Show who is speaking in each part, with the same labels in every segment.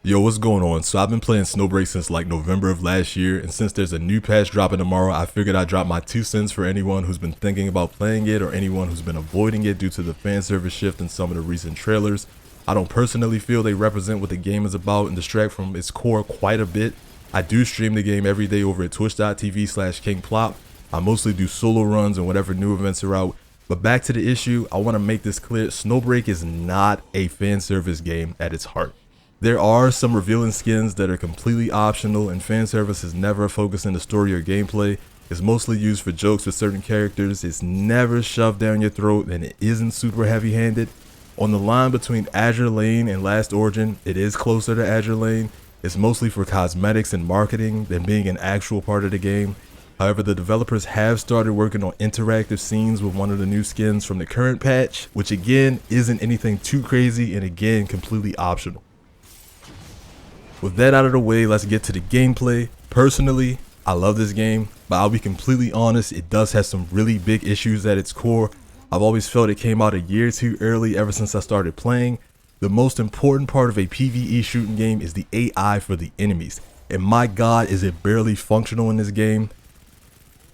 Speaker 1: Yo, what's going on? So I've been playing Snowbreak since like November of last year, and since there's a new patch dropping tomorrow, I figured I'd drop my 2 cents for anyone who's been thinking about playing it or anyone who's been avoiding it due to the fan service shift in some of the recent trailers. I don't personally feel they represent what the game is about and distract from its core quite a bit. I do stream the game every day over at twitch.tv/kingplop. I mostly do solo runs and whatever new events are out. But back to the issue, I want to make this clear, Snowbreak is not a fan service game at its heart. There are some revealing skins that are completely optional, and fan service is never a focus in the story or gameplay. It's mostly used for jokes with certain characters, it's never shoved down your throat, and it isn't super heavy-handed. On the line between Azure Lane and Last Origin, it is closer to Azure Lane. It's mostly for cosmetics and marketing than being an actual part of the game. However, the developers have started working on interactive scenes with one of the new skins from the current patch, which again isn't anything too crazy and again completely optional. With that out of the way, let's get to the gameplay. Personally, I love this game, but I'll be completely honest, it does have some really big issues at its core. I've always felt it came out a year too early ever since I started playing. The most important part of a PvE shooting game is the AI for the enemies, and my god is it barely functional in this game.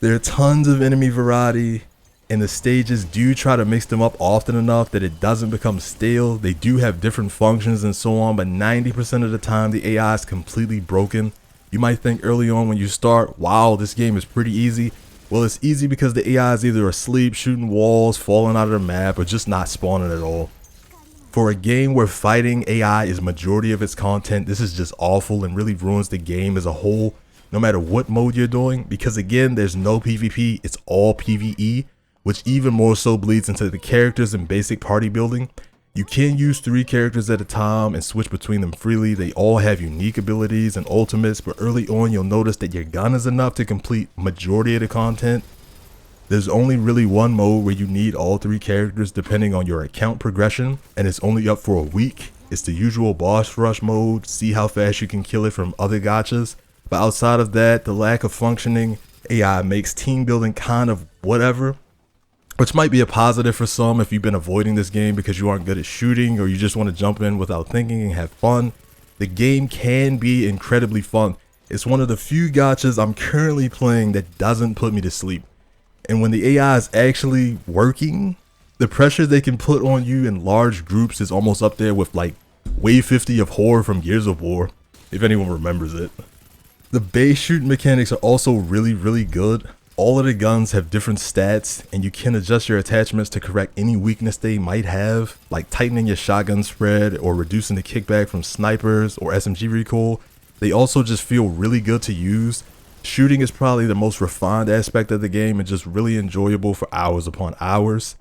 Speaker 1: There are tons of enemy variety, and the stages do try to mix them up often enough that it doesn't become stale. They do have different functions and so on, but 90% of the time the AI is completely broken. You might think early on when you start, wow, this game is pretty easy. Well, it's easy because the AI is either asleep, shooting walls, falling out of the map, or just not spawning at all. For a game where fighting AI is majority of its content, this is just awful and really ruins the game as a whole, no matter what mode you're doing, because again, there's no PvP, it's all PvE. Which even more so bleeds into the characters and basic party building. You can use 3 characters at a time and switch between them freely. They all have unique abilities and ultimates, but early on you'll notice that your gun is enough to complete majority of the content. There's only really one mode where you need all 3 characters depending on your account progression, and it's only up for a week. It's the usual boss rush mode, see how fast you can kill it from other gachas. But outside of that, the lack of functioning AI makes team building kind of whatever. Which might be a positive for some if you've been avoiding this game because you aren't good at shooting or you just want to jump in without thinking and have fun. The game can be incredibly fun. It's one of the few gachas I'm currently playing that doesn't put me to sleep. And when the AI is actually working, the pressure they can put on you in large groups is almost up there with like Wave 50 of horror from Gears of War, if anyone remembers it. The base shooting mechanics are also really good. All of the guns have different stats, and you can adjust your attachments to correct any weakness they might have, like tightening your shotgun spread or reducing the kickback from snipers or SMG recoil. They also just feel really good to use. Shooting is probably the most refined aspect of the game and just really enjoyable for hours upon hours.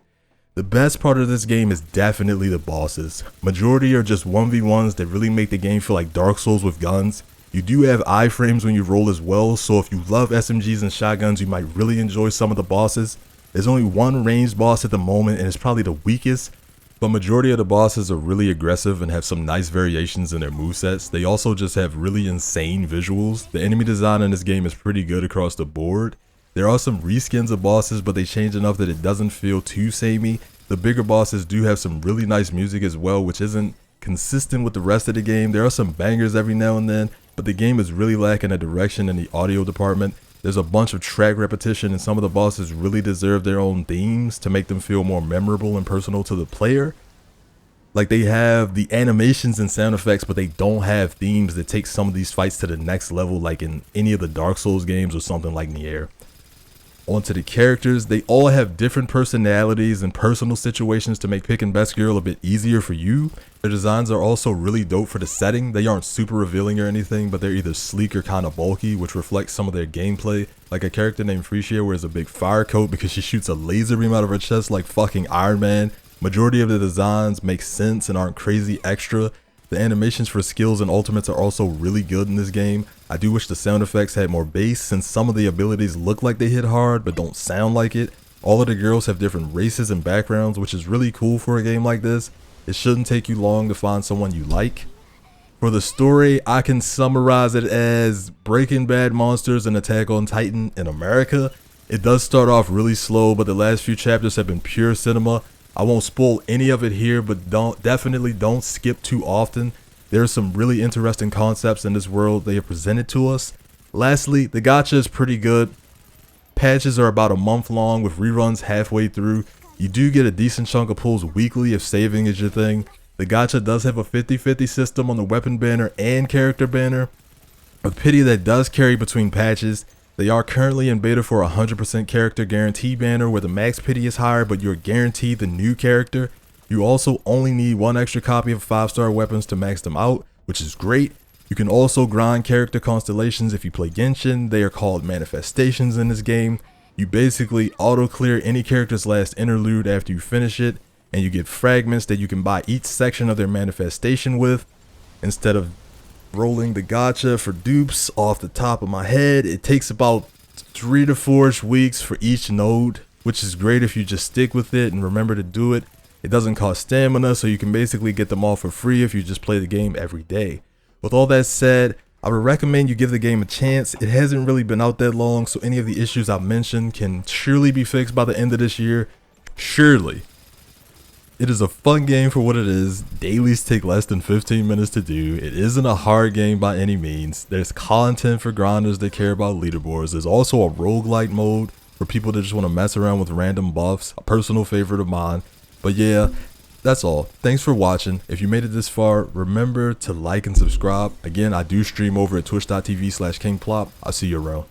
Speaker 1: The best part of this game is definitely the bosses. Majority are just 1v1s that really make the game feel like Dark Souls with guns. You do have iframes when you roll as well, so if you love SMGs and shotguns, you might really enjoy some of the bosses. There's only one ranged boss at the moment, and it's probably the weakest, but majority of the bosses are really aggressive and have some nice variations in their movesets. They also just have really insane visuals. The enemy design in this game is pretty good across the board. There are some reskins of bosses, but they change enough that it doesn't feel too samey. The bigger bosses do have some really nice music as well, which isn't consistent with the rest of the game. There are some bangers every now and then, but the game is really lacking a direction in the audio department. There's a bunch of track repetition, and some of the bosses really deserve their own themes to make them feel more memorable and personal to the player. Like, they have the animations and sound effects, but they don't have themes that take some of these fights to the next level, like in any of the Dark Souls games or something like Nier. Onto the characters, they all have different personalities and personal situations to make picking best girl a bit easier for you. Their designs are also really dope for the setting. They aren't super revealing or anything, but they're either sleek or kind of bulky, which reflects some of their gameplay. Like a character named Freesia wears a big fire coat because she shoots a laser beam out of her chest like fucking Iron Man. Majority of the designs make sense and aren't crazy extra. The animations for skills and ultimates are also really good in this game. I do wish the sound effects had more bass, since some of the abilities look like they hit hard but don't sound like it. All of the girls have different races and backgrounds, which is really cool for a game like this. It shouldn't take you long to find someone you like. For the story, I can summarize it as Breaking Bad monsters and Attack on Titan in America. It does start off really slow, but the last few chapters have been pure cinema. I won't spoil any of it here, but definitely don't skip too often. There are some really interesting concepts in this world they have presented to us. Lastly, the gacha is pretty good. Patches are about a month long with reruns halfway through. You do get a decent chunk of pulls weekly if saving is your thing. The gacha does have a 50-50 system on the weapon banner and character banner. A pity that does carry between patches. They are currently in beta for a 100% character guarantee banner where the max pity is higher but you're guaranteed the new character. You also only need one extra copy of 5-star weapons to max them out, which is great. You can also grind character constellations if you play Genshin. They are called manifestations in this game. You basically auto clear any character's last interlude after you finish it, and you get fragments that you can buy each section of their manifestation with. Instead of rolling the gacha for dupes off the top of my head, it takes about 3 to 4 weeks for each node, which is great if you just stick with it and remember to do it. It doesn't cost stamina, so you can basically get them all for free if you just play the game every day. With all that said, I would recommend you give the game a chance. It hasn't really been out that long, so any of the issues I've mentioned can surely be fixed by the end of this year. Surely. It is a fun game for what it is. Dailies take less than 15 minutes to do. It isn't a hard game by any means. There's content for grinders that care about leaderboards. There's also a roguelite mode for people that just want to mess around with random buffs, a personal favorite of mine. But yeah, that's all. Thanks for watching. If you made it this far, remember to like and subscribe. Again, I do stream over at twitch.tv/kingplop. I'll see you around.